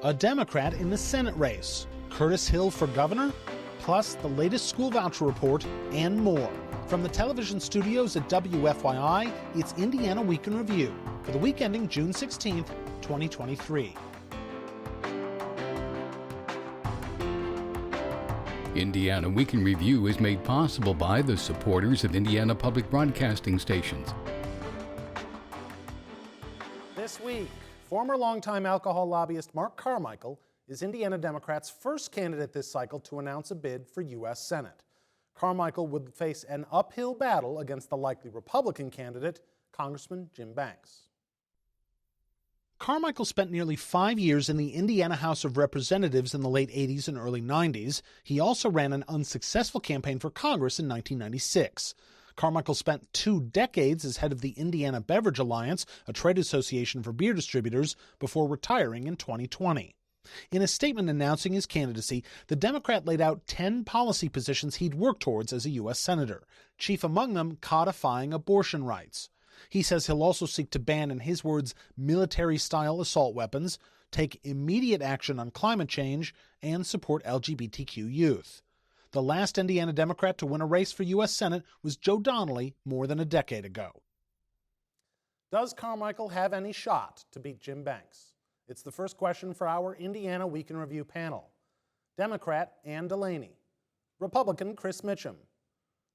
a Democrat in the Senate race, Curtis Hill for governor, plus the latest school voucher report and more. From the television studios at WFYI, it's Indiana Week in Review for the week ending June 16th, 2023. Indiana Week in Review is made possible by the supporters of Indiana Public Broadcasting Stations. This week, former longtime alcohol lobbyist Mark Carmichael is Indiana Democrats' first candidate this cycle to announce a bid for U.S. Senate. Carmichael would face an uphill battle against the likely Republican candidate, Congressman Jim Banks. Carmichael spent nearly 5 years in the Indiana House of Representatives in the late 80s and early 90s. He also ran an unsuccessful campaign for Congress in 1996. Carmichael spent 2 decades as head of the Indiana Beverage Alliance, a trade association for beer distributors, before retiring in 2020. In a statement announcing his candidacy, the Democrat laid out 10 policy positions he'd work towards as a U.S. Senator, chief among them codifying abortion rights. He says he'll also seek to ban, in his words, military-style assault weapons, take immediate action on climate change, and support LGBTQ youth. The last Indiana Democrat to win a race for U.S. Senate was Joe Donnelly more than a decade ago. Does Carmichael have any shot to beat Jim Banks? It's the first question for our Indiana Week in Review panel. Democrat Ann DeLaney, Republican Chris Mitchem,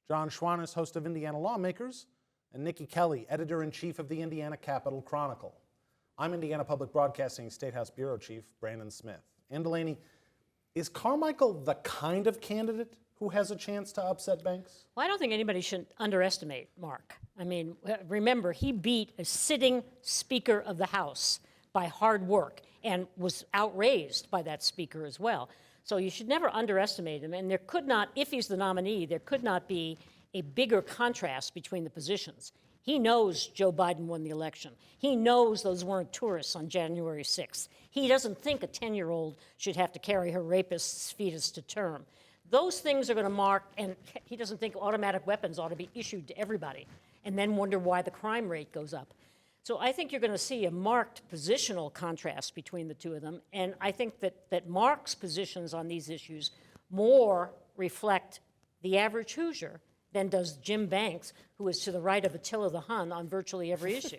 John Schwantes, host of Indiana Lawmakers, and Niki Kelly, editor-in-chief of the Indiana Capitol Chronicle. I'm Indiana Public Broadcasting State House Bureau Chief Brandon Smith. Ann DeLaney, is Carmichael the kind of candidate who has a chance to upset Banks? Well, I don't think anybody should underestimate Mark. I mean, remember, he beat a sitting Speaker of the House by hard work and was outraised by that Speaker as well. So you should never underestimate him. And there could not, if he's the nominee, there could not be a bigger contrast between the positions. He knows Joe Biden won the election. He knows those weren't tourists on January 6th. He doesn't think a 10-year-old should have to carry her rapist's fetus to term. Those things are going to mark, and he doesn't think automatic weapons ought to be issued to everybody, and then wonder why the crime rate goes up. So I think you're going to see a marked positional contrast between the two of them, and I think that Mark's positions on these issues more reflect the average Hoosier than does Jim Banks, who is to the right of Attila the Hun on virtually every issue.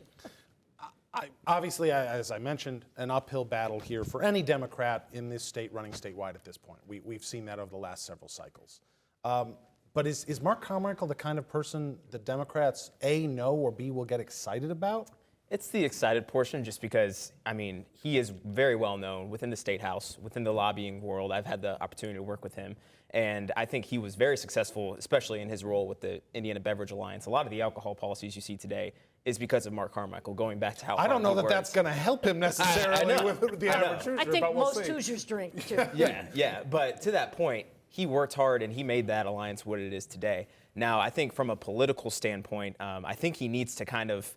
Obviously, as I mentioned, an uphill battle here for any Democrat in this state running statewide at this point. We've seen that over the last several cycles. But is Mark Carmichael the kind of person that Democrats, A, know, or B, will get excited about? It's the excited portion just because, I mean, he is very well known within the State House, within the lobbying world. I've had the opportunity to work with him, and I think he was very successful, especially in his role with the Indiana Beverage Alliance. A lot of the alcohol policies you see today is because of Mark Carmichael, going back to how I don't know that that's going to help him necessarily with the average Hoosier. I think most Hoosiers drink, too. Yeah, but to that point, he worked hard and he made that alliance what it is today. Now, I think from a political standpoint, I think he needs to kind of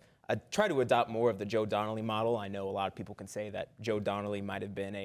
try to adopt more of the Joe Donnelly model. I know a lot of people can say that Joe Donnelly might have been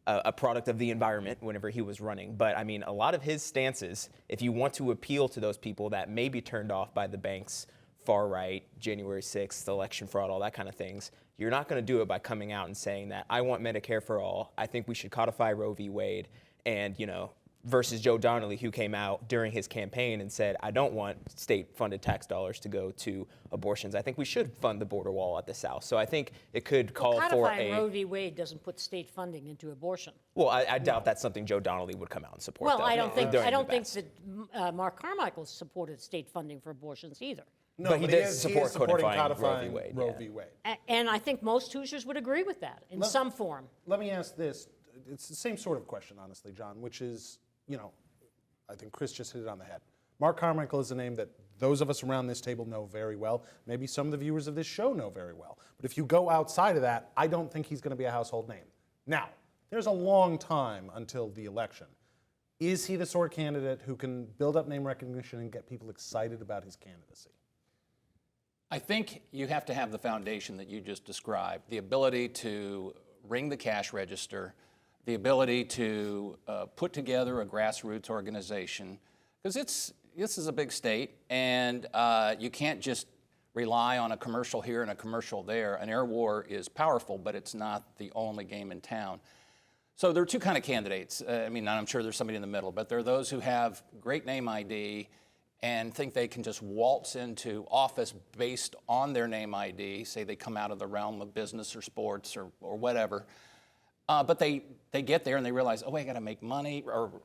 a product of the environment whenever he was running. But I mean, a lot of his stances, if you want to appeal to those people that may be turned off by the Banks far right, January 6th, election fraud, all that kind of things, you're not going to do it by coming out and saying that I want Medicare for all. I think we should codify Roe v. Wade, and, you know, versus Joe Donnelly, who came out during his campaign and said, I don't want state-funded tax dollars to go to abortions. I think we should fund the border wall at the South. So I think it could call for a... Roe v. Wade doesn't put state funding into abortion. Well, I doubt that's something Joe Donnelly would come out and support. Well, though, I don't think that Mark Carmichael supported state funding for abortions either. No, but he does support codifying Roe v. Wade. And I think most Hoosiers would agree with that in some form. Let me ask this. It's the same sort of question, honestly, John, which is, you know, I think Chris just hit it on the head. Mark Carmichael is a name that those of us around this table know very well. Maybe some of the viewers of this show know very well. But if you go outside of that, I don't think he's going to be a household name. Now, there's a long time until the election. Is he the sort of candidate who can build up name recognition and get people excited about his candidacy? I think you have to have the foundation that you just described, the ability to ring the cash register, the ability to put together a grassroots organization, because this is a big state, and you can't just rely on a commercial here and a commercial there. An air war is powerful, but it's not the only game in town. So there are two kind of candidates. I mean, I'm sure there's somebody in the middle, but there are those who have great name ID and think they can just waltz into office based on their name ID, say they come out of the realm of business or sports or whatever. But they get there and they realize, oh, I got to make money or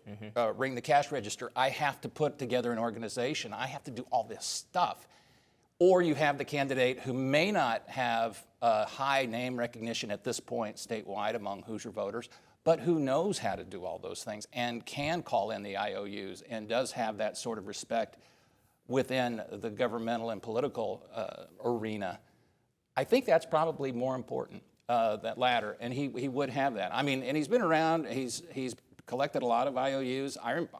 ring the cash register. I have to put together an organization. I have to do all this stuff. Or you have the candidate who may not have high name recognition at this point statewide among Hoosier voters, but who knows how to do all those things and can call in the IOUs and does have that sort of respect within the governmental and political arena. I think that's probably more important, that latter, and he would have that. I mean, and he's been around, he's collected a lot of IOUs.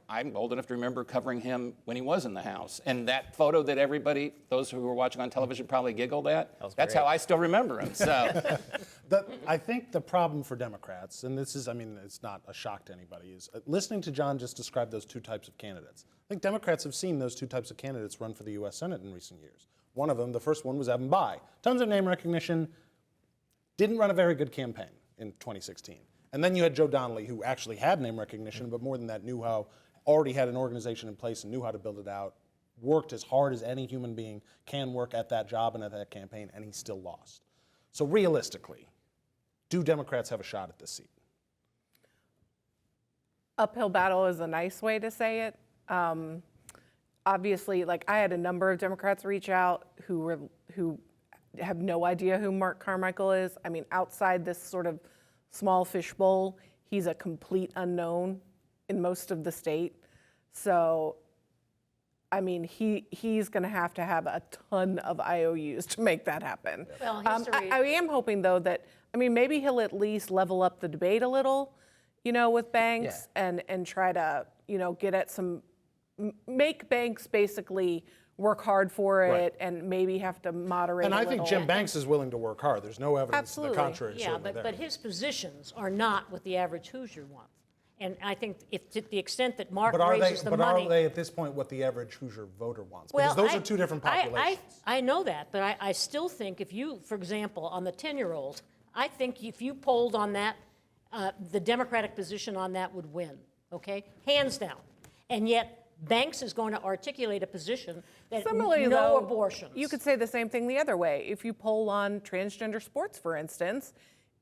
I'm old enough to remember covering him when he was in the House. And that photo that everybody, those who were watching on television probably giggled at, that's how I still remember him. So, I think the problem for Democrats, and this is, I mean, it's not a shock to anybody, is listening to John just describe those two types of candidates. I think Democrats have seen those two types of candidates run for the U.S. Senate in recent years. One of them, the first one, was Evan Bayh. Tons of name recognition, didn't run a very good campaign in 2016. And then you had Joe Donnelly, who actually had name recognition, but more than that, already had an organization in place and knew how to build it out, worked as hard as any human being can work at that job and at that campaign, and he still lost. So realistically, do Democrats have a shot at this seat? Uphill battle is a nice way to say it. Obviously, like, I had a number of Democrats reach out who have no idea who Mark Carmichael is. I mean, outside this sort of small fishbowl, he's a complete unknown in most of the state. So, I mean, he's going to have a ton of IOUs to make that happen. Well, I am hoping, though, that, I mean, maybe he'll at least level up the debate a little, with banks and try to, get at make banks basically work hard for it and maybe have to moderate and a I think little. Jim Banks is willing to work hard. There's no evidence to the contrary. Yeah, but his positions are not what the average Hoosier wants. And I think if to the extent that Mark raises the money... But are they at this point what the average Hoosier voter wants? Because those are two different populations. I know that, but I still think if you, for example, on the 10-year-old, I think if you polled on that, the Democratic position on that would win, okay? Hands down. And yet, Banks is going to articulate a position that Similarly, no though, abortions. You could say the same thing the other way. If you poll on transgender sports, for instance,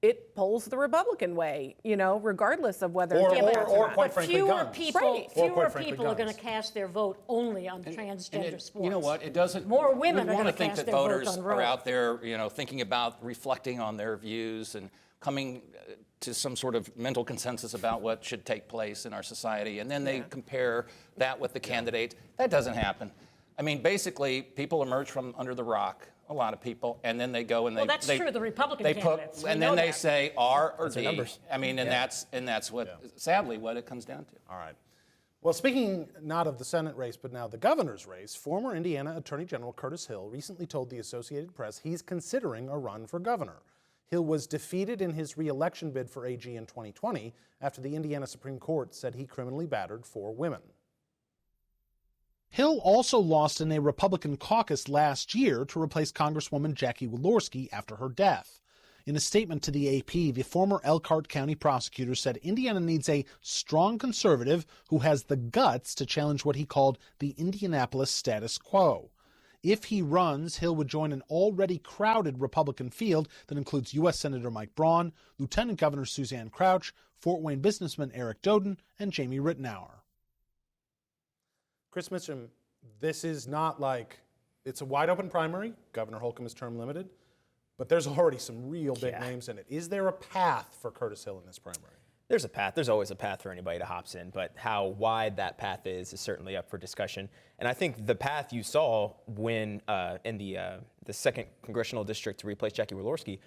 it polls the Republican way, regardless of whether or quite frankly, fewer guns. People are going to cast their vote only on transgender sports. You know what? It doesn't. More women are going to think cast that their voters votes on are Roe. out there, thinking about reflecting on their views and coming to some sort of mental consensus about what should take place in our society, and then they compare that with the candidate. That doesn't happen. I mean, basically, people emerge from under the rock, a lot of people, and then they go and Well, that's true. The Republican candidates. And then they say R or Those are D. numbers. I mean, and that's what, sadly, what it comes down to. All right. Well, speaking not of the Senate race, but now the governor's race, former Indiana Attorney General Curtis Hill recently told the Associated Press he's considering a run for governor. Hill was defeated in his re-election bid for AG in 2020 after the Indiana Supreme Court said he criminally battered 4 women. Hill also lost in a Republican caucus last year to replace Congresswoman Jackie Walorski after her death. In a statement to the AP, the former Elkhart County prosecutor said Indiana needs a strong conservative who has the guts to challenge what he called the Indianapolis status quo. If he runs, Hill would join an already crowded Republican field that includes U.S. Senator Mike Braun, Lieutenant Governor Suzanne Crouch, Fort Wayne businessman Eric Doden, and Jamie Rittenauer. Chris Mitchem, this is not like, it's a wide-open primary. Governor Holcomb is term limited. But there's already some real big names in it. Is there a path for Curtis Hill in this primary? There's a path. There's always a path for anybody to hops in, but how wide that path is certainly up for discussion. And I think the path you saw when in the 2nd Congressional District to replace Jackie Walorski,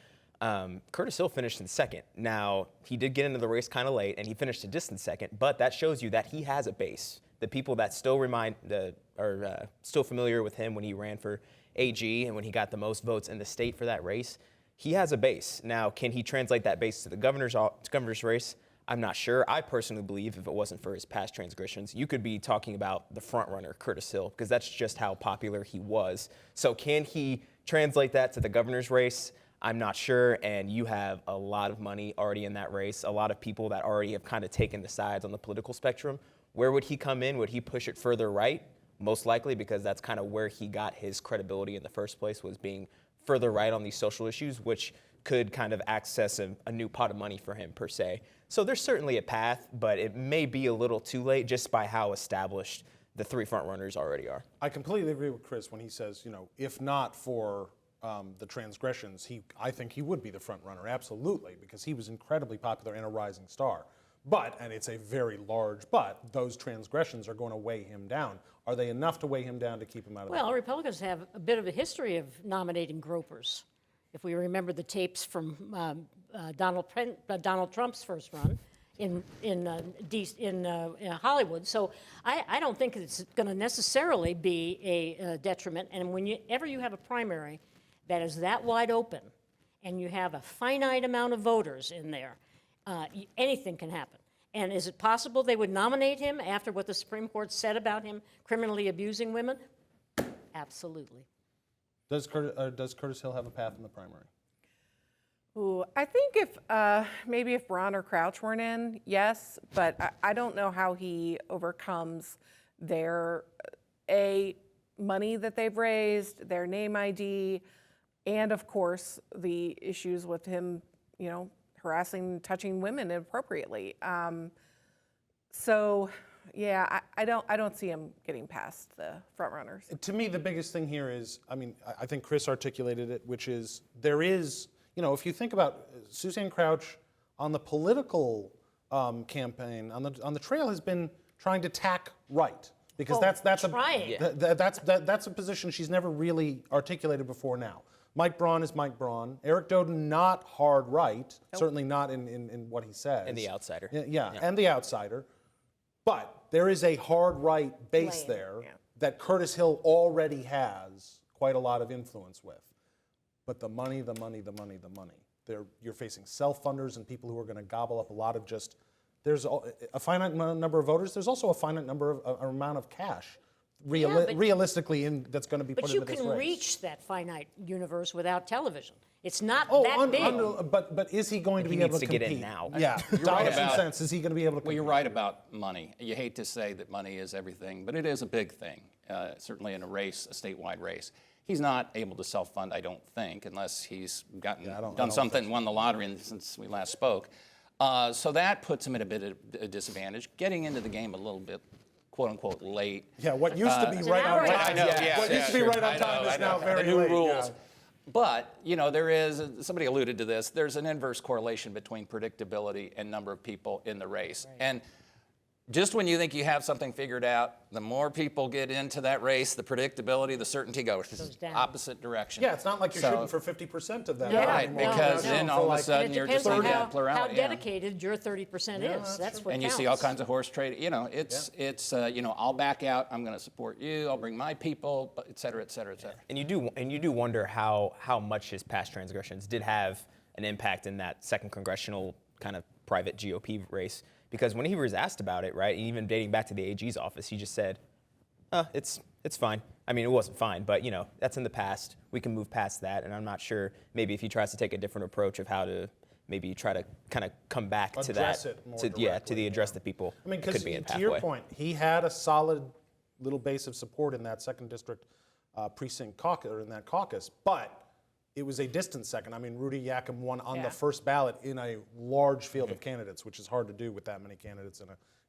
Curtis Hill finished in 2nd. Now, he did get into the race kind of late, and he finished a distant 2nd, but that shows you that he has a base. The people that still are still familiar with him when he ran for AG and when he got the most votes in the state for that race, he has a base. Now, can he translate that base to the governor's race? I'm not sure. I personally believe if it wasn't for his past transgressions, you could be talking about the front runner, Curtis Hill, because that's just how popular he was. So can he translate that to the governor's race? I'm not sure, and you have a lot of money already in that race, a lot of people that already have kind of taken the sides on the political spectrum. Where would he come in? Would he push it further right? Most likely, because that's kind of where he got his credibility in the first place, was being further right on these social issues, which could kind of access a new pot of money for him, per se. So there's certainly a path, but it may be a little too late just by how established the three frontrunners already are. I completely agree with Chris when he says, if not for the transgressions, I think he would be the front runner, absolutely, because he was incredibly popular and a rising star. But, and it's a very large but, those transgressions are going to weigh him down. Are they enough to weigh him down to keep him out of the Well, Republicans have a bit of a history of nominating gropers. If we remember the tapes from Donald Trump's first run in Hollywood. So I don't think it's going to necessarily be a detriment. And whenever you have a primary that is that wide open and you have a finite amount of voters in there, anything can happen. And is it possible they would nominate him after what the Supreme Court said about him criminally abusing women? Absolutely. Does Curtis Hill have a path in the primary? Ooh, I think if maybe if Braun or Crouch weren't in, yes, but I don't know how he overcomes their money that they've raised, their name ID, and of course the issues with him, harassing, touching women inappropriately. So, yeah, I don't see him getting past the front runners. To me, the biggest thing here is, I think Chris articulated it, which is there is, if you think about Suzanne Crouch on the political campaign, on the trail, has been trying to tack right, because that's a position she's never really articulated before now. Mike Braun is Mike Braun. Eric Doden, not hard right, certainly not in what he says. And the outsider. Yeah, and the outsider. But there is a hard right base there that Curtis Hill already has quite a lot of influence with. But the money. You're facing self-funders and people who are going to gobble up a lot of there's a finite number of voters. There's also a finite amount of cash. Realistically, that's going to be put into this race. But you can reach that finite universe without television. It's not that big. But is he going to be able to compete? Get in now. Yeah, dollars and cents. Is he going to be able to compete? Well, you're right about money. You hate to say that money is everything, but it is a big thing, certainly in a race, a statewide race. He's not able to self-fund, I don't think, unless he's done something, won the lottery since we last spoke. So that puts him at a bit of a disadvantage. Getting into the game a little bit, quote-unquote, late. Yeah, what used to be right on time. I know, What used to be right on time is now very late. The new rules. Yeah. But, there is, somebody alluded to this, there's an inverse correlation between predictability and number of people in the race. Right. And just when you think you have something figured out, the more people get into that race, the predictability, the certainty goes down. opposite direction. Yeah, it's not like you're shooting for 50% of that. Right, because then all of a sudden you're just looking at plurality. How dedicated your 30% is. That's what and counts. you see all kinds of horse trading. It's I'll back out. I'm going to support you. I'll bring my people, et cetera, et cetera, et cetera. And you do wonder how much his past transgressions did have an impact in that second congressional kind of private GOP race. Because when he was asked about it, right, even dating back to the AG's office, he just said, it's fine. I mean, it wasn't fine, but, that's in the past. We can move past that, and I'm not sure maybe if he tries to take a different approach of how to maybe try to kind of come back to that. To the address that people could be in pathway. To your point, he had a solid little base of support in that 2nd District precinct caucus, or in that caucus, but it was a distant second. I mean, Rudy Yakim won on the first ballot in a large field of candidates, which is hard to do with that many candidates in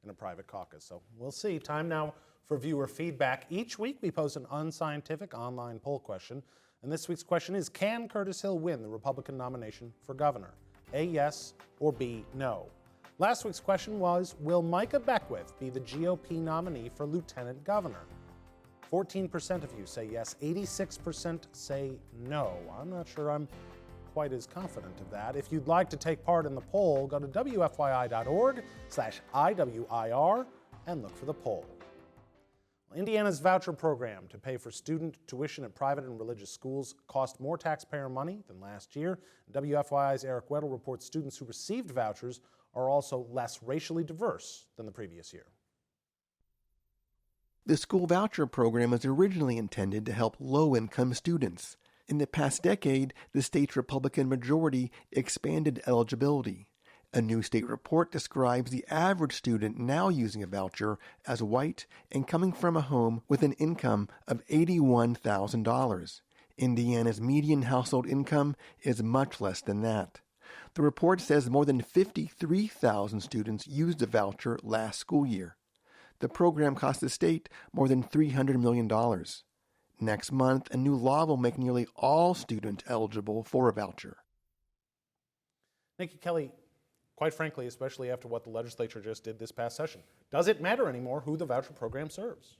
a private caucus. So we'll see. Time now for viewer feedback. Each week we post an unscientific online poll question. And this week's question is, can Curtis Hill win the Republican nomination for governor? A, yes, or B, no. Last week's question was, will Micah Beckwith be the GOP nominee for lieutenant governor? 14% of you say yes, 86% say no. I'm not sure I'm quite as confident of that. If you'd like to take part in the poll, go to WFYI.org/IWIR and look for the poll. Indiana's voucher program to pay for student tuition at private and religious schools cost more taxpayer money than last year. WFYI's Eric Weddle reports students who received vouchers are also less racially diverse than the previous year. The school voucher program was originally intended to help low-income students. In the past decade, the state's Republican majority expanded eligibility. A new state report describes the average student now using a voucher as white and coming from a home with an income of $81,000. Indiana's median household income is much less than that. The report says more than 53,000 students used a voucher last school year. The program cost the state more than $300 million. Next month, a new law will make nearly all students eligible for a voucher. Nikki Kelly, quite frankly, especially after what the legislature just did this past session, does it matter anymore who the voucher program serves?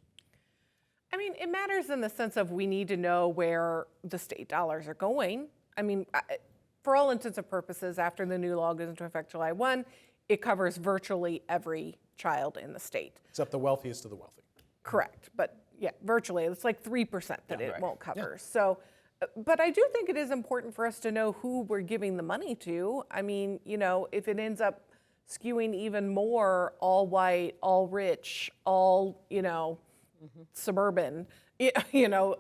I mean, it matters in the sense of we need to know where the state dollars are going. I mean, for all intents and purposes, after the new law goes into effect July 1, it covers virtually every child in the state. Except the wealthiest of the wealthy. Correct, but yeah, virtually. It's like 3% that it won't cover. Yeah. So, but I do think it is important for us to know who we're giving the money to. I mean, you know, if it ends up skewing even more all white, all rich, all, you know, suburban, you know,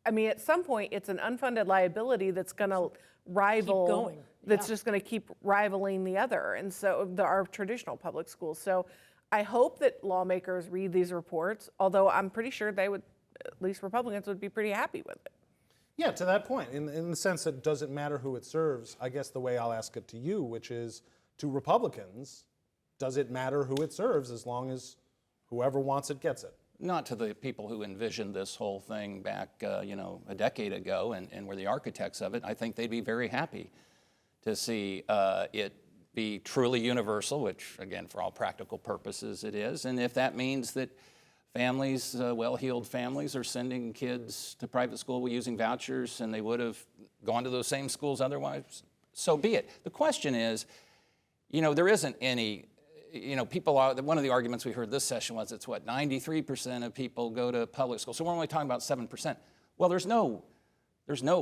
I mean, at some point, it's an unfunded liability that's going to rival, Keep going. that's just going to keep rivaling the other, and so our traditional public schools. So I hope that lawmakers read these reports, although I'm pretty sure they would, at least Republicans, would be pretty happy with it. Yeah, to that point, in the sense that it doesn't matter who it serves, I guess the way I'll ask it to you, which is, to Republicans, does it matter who it serves as long as whoever wants it gets it? Not to the people who envisioned this whole thing back, you know, a decade ago and were the architects of it. I think they'd be very happy to see it be truly universal, which, again, for all practical purposes it is. And if that means that families, well-heeled families, are sending kids to private school using vouchers and they would have gone to those same schools otherwise, so be it. The question is, you know, there isn't any, you know, people are, one of the arguments we heard this session was it's what, 93% of people go to public school. So we're only talking about 7%. Well, there's no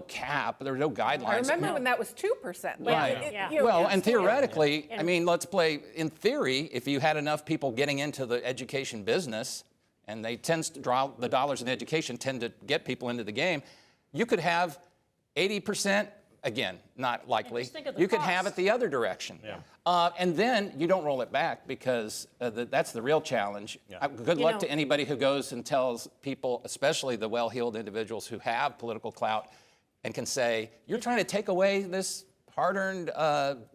cap, there's no guidelines. I remember when that was 2%. Right. You know, Well, and theoretically, I mean, let's play, in theory, if you had enough people getting into the education business, and they tend to draw, the dollars in education tend to get people into the game, you could have 80%, again, not likely, you could have it the other direction. Yeah. And then you don't roll it back because that's the real challenge. Yeah. Good luck to anybody who goes and tells people, especially the well-heeled individuals who have political clout, and can say, you're trying to take away this hard-earned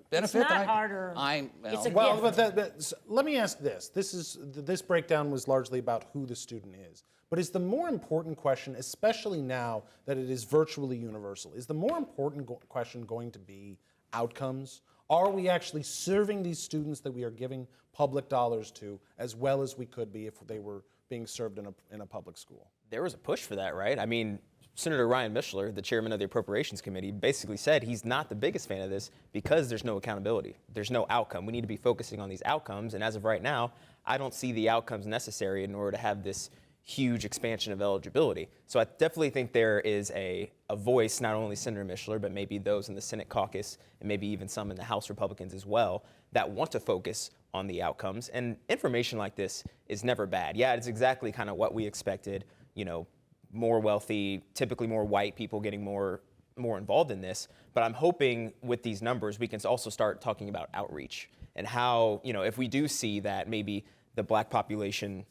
benefit. It's not hard-earned. It's a well, gift. but let me ask this. This breakdown was largely about who the student is. But is the more important question, especially now that it is virtually universal, is the more important question going to be outcomes? Are we actually serving these students that we are giving public dollars to as well as we could be if they were being served in a public school? There was a push for that, right? I mean, Senator Ryan Mishler, the chairman of the Appropriations Committee, basically said he's not the biggest fan of this because there's no accountability. There's no outcome. We need to be focusing on these outcomes. And as of right now, I don't see the outcomes necessary in order to have this huge expansion of eligibility. So I definitely think there is a voice, not only Senator Mishler, but maybe those in the Senate caucus and maybe even some in the House Republicans as well, that want to focus on the outcomes. And information like this is never bad. Yeah, it's exactly kind of what we expected, you know, more wealthy, typically more white people getting more involved in this. But I'm hoping with these numbers, we can also start talking about outreach and how, you know, if we do see that maybe the black population,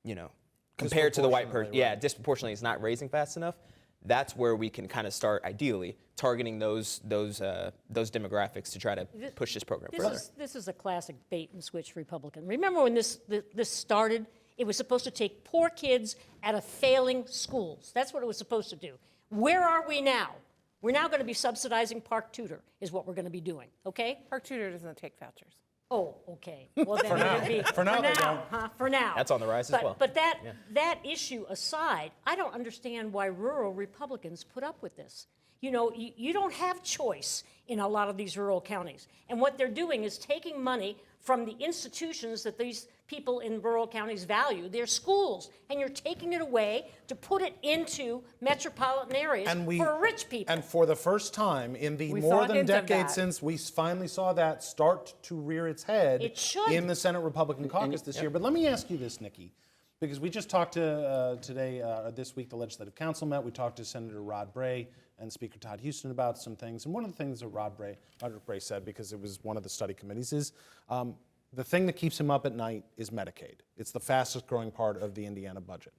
you know, compared to the white person, disproportionately is not raising fast enough, that's where we can kind of start, ideally, targeting those demographics to try to push this program further. This is a classic bait and switch Republican. Remember when this started? It was supposed to take poor kids out of failing schools. That's what it was supposed to do. Where are we now? We're now going to be subsidizing Park Tutor, is what we're going to be doing, okay? Park Tutor doesn't take vouchers. Oh, okay. Well, then For now, they don't. For now. That's on the rise as well. But that issue aside, I don't understand why rural Republicans put up with this. You know, you don't have choice in a lot of these rural counties. And what they're doing is taking money from the institutions that these people in rural counties value, their schools, and you're taking it away to put it into metropolitan areas for rich people. And for the first time in the more than decade since we finally saw that start to rear its head in the Senate Republican caucus this year. But let me ask you this, Nikki. Because we just talked to this week, the Legislative Council met. We talked to Senator Rod Bray and Speaker Todd Houston about some things. And one of the things that Roger Bray said, because it was one of the study committees, is the thing that keeps him up at night is Medicaid. It's the fastest growing part of the Indiana budget.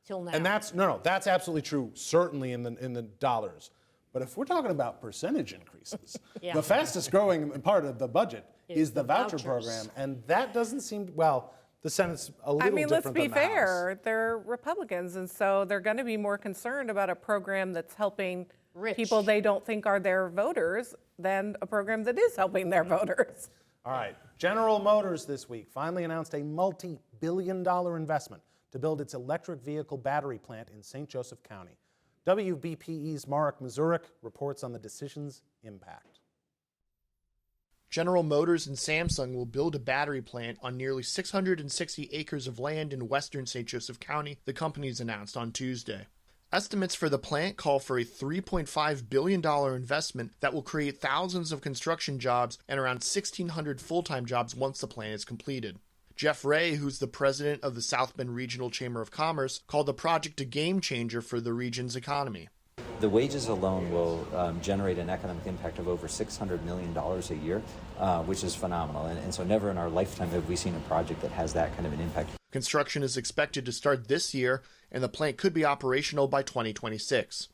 Till now. And that's absolutely true, certainly in the dollars. But if we're talking about percentage increases, the fastest growing part of the budget is the voucher program. And that doesn't seem, well, the Senate's a little different than the House. Let's be fair, they're Republicans, and so they're going to be more concerned about a program that's helping people they don't think are their voters than a program that is helping their voters. All right, General Motors this week finally announced a multi-billion-dollar investment to build its electric vehicle battery plant in St. Joseph County. WBPE's Mark reports on the decision's impact. General Motors and Samsung will build a battery plant on nearly 660 acres of land in western St. Joseph County, the companies announced on Tuesday. Estimates for the plant call for a $3.5 billion investment that will create thousands of construction jobs and around 1,600 full-time jobs once the plant is completed. Jeff Ray, who's the president of the South Bend Regional Chamber of Commerce, called the project a game changer for the region's economy. The wages alone will generate an economic impact of over $600 million a year, which is phenomenal. And so never in our lifetime have we seen a project that has that kind of an impact. Construction is expected to start this year, and the plant could be operational by 2026.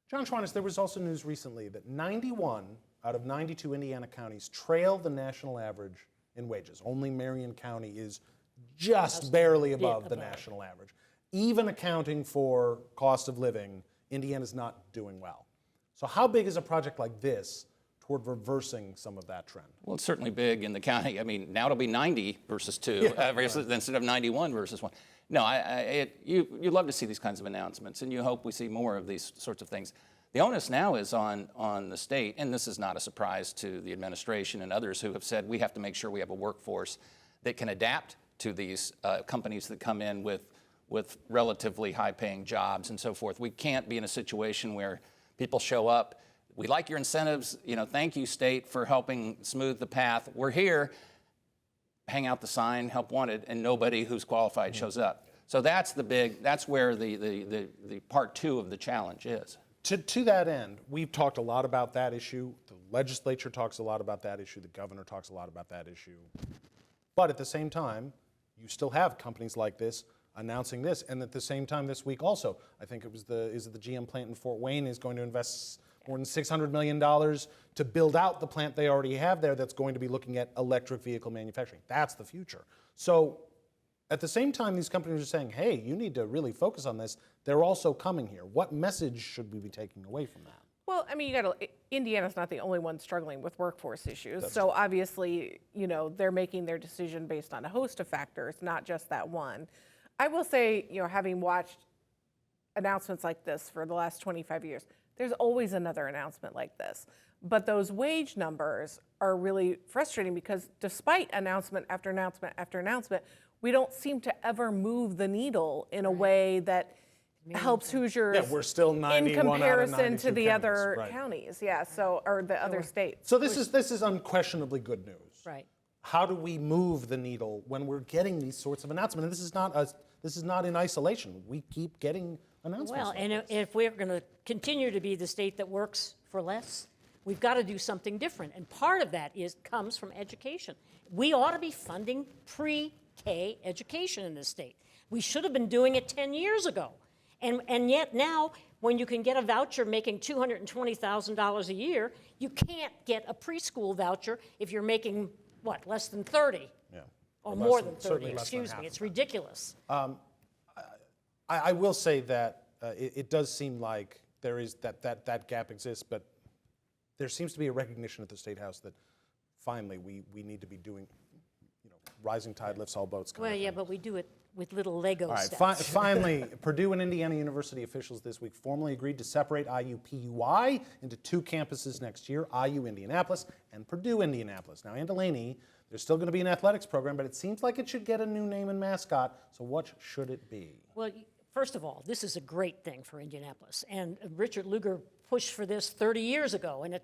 John Schwantes, there was also news recently that 91 out of 92 Indiana counties trail the national average in wages. Only Marion County is just barely above the national average. Even accounting for cost of living, Indiana's not doing well. So how big is a project like this toward reversing some of that trend? Well, it's certainly big in the county. I mean, now it'll be 90 versus 2 instead of 91 versus 1. No, you love to see these kinds of announcements, and you hope we see more of these sorts of things. The onus now is on the state, and this is not a surprise to the administration and others who have said we have to make sure we have a workforce that can adapt to these companies that come in with relatively high-paying jobs and so forth. We can't be in a situation where people show up, we like your incentives, thank you, state, for helping smooth the path. We're here, hang out the sign, help wanted, and nobody who's qualified shows up. So that's where the part 2 of the challenge is. To that end, we've talked a lot about that issue. The legislature talks a lot about that issue. The governor talks a lot about that issue. But at the same time, you still have companies like this announcing this. And at the same time this week also, I think it was the GM plant in Fort Wayne is going to invest more than $600 million to build out the plant they already have there that's going to be looking at electric vehicle manufacturing. That's the future. So at the same time, these companies are saying, hey, you need to really focus on this. They're also coming here. What message should we be taking away from that? Well, I mean, Indiana's not the only one struggling with workforce issues. So obviously, they're making their decision based on a host of factors, not just that one. I will say, having watched announcements like this for the last 25 years, there's always another announcement like this. But those wage numbers are really frustrating because despite announcement after announcement after announcement, we don't seem to ever move the needle in a way that helps Hoosiers we're still 91 in comparison out of 92 to the counties, other counties, or the other states. So this is unquestionably good news. Right. How do we move the needle when we're getting these sorts of announcements? And this is not in isolation. We keep getting announcements. Well, like and this. if we're going to continue to be the state that works for less, we've got to do something different. And part of that comes from education. We ought to be funding pre-K education in this state. We should have been doing it 10 years ago. And yet now, when you can get a voucher making $220,000 a year, you can't get a preschool voucher if you're making, less than 30? Yeah. Or more than 30, excuse me. It's ridiculous. I will say that it does seem like there is that gap exists, but there seems to be a recognition at the State House that finally we need to be doing, rising tide lifts all boats. Well, yeah, but we do it with little Lego steps. All right, finally, Purdue and Indiana University officials this week formally agreed to separate IU-PUI into 2 campuses next year, IU Indianapolis and Purdue Indianapolis. Now, DeLaney, there's still going to be an athletics program, but it seems like it should get a new name and mascot, so what should it be? Well, first of all, this is a great thing for Indianapolis, and Richard Lugar pushed for this 30 years ago, and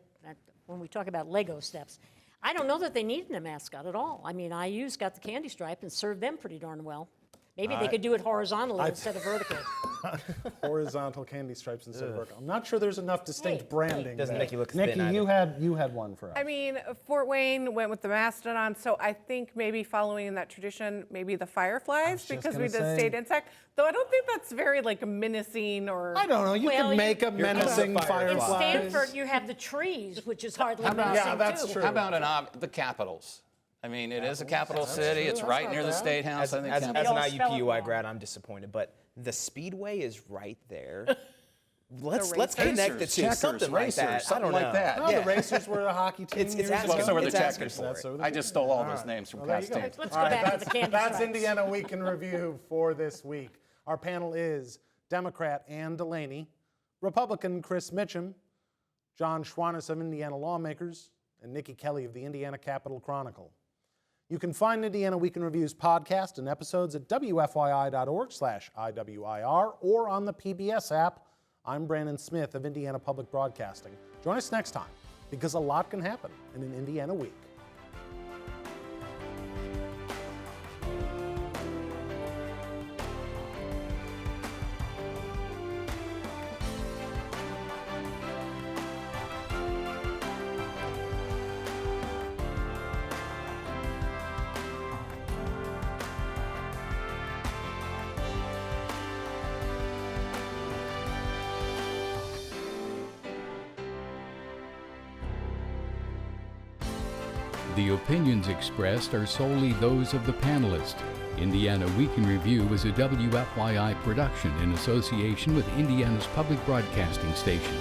when we talk about Lego steps, I don't know that they needed a mascot at all. I mean, IU's got the candy stripe and served them pretty darn well. Maybe they could do it horizontally instead of vertically. Horizontal candy stripes instead of vertical. I'm not sure there's enough distinct Hey, branding. Doesn't there. make you look thin Niki, either. you had one for us. I mean, Fort Wayne went with the mastodon, so I think maybe following in that tradition, maybe the fireflies, because we did state insect. Though I don't think that's very like menacing or. I don't know. You Well, can make a menacing In firefly. Stanford, you have the trees, which is hardly menacing yeah, that's too. true. How about the capitals? I mean, it is a capital city. It's right near the State House. As I think an all spell it IUPUI wrong. grad, I'm disappointed, but the Speedway is right there. Let's racers? connect the two. Checkers, Something like racers, that. I something don't like know. that. No, Yeah. the Racers were a hockey team. It's years asking- ago. Well, so were the it's asking Checkers. for it. So were the I just stole all those names from there past you go. tense. Let's All go right, back to the candy That's stripes. Indiana Week in Review for this week. Our panel is Democrat Ann DeLaney, Republican Chris Mitchem, John Schwantes of Indiana Lawmakers, and Niki Kelly of the Indiana Capitol Chronicle. You can find Indiana Week in Review's podcast and episodes at wfyi.org/IWIR or on the PBS app. I'm Brandon Smith of Indiana Public Broadcasting. Join us next time, because a lot can happen in an Indiana week. The opinions expressed are solely those of the panelists. Indiana Week in Review is a WFYI production in association with Indiana's public broadcasting stations.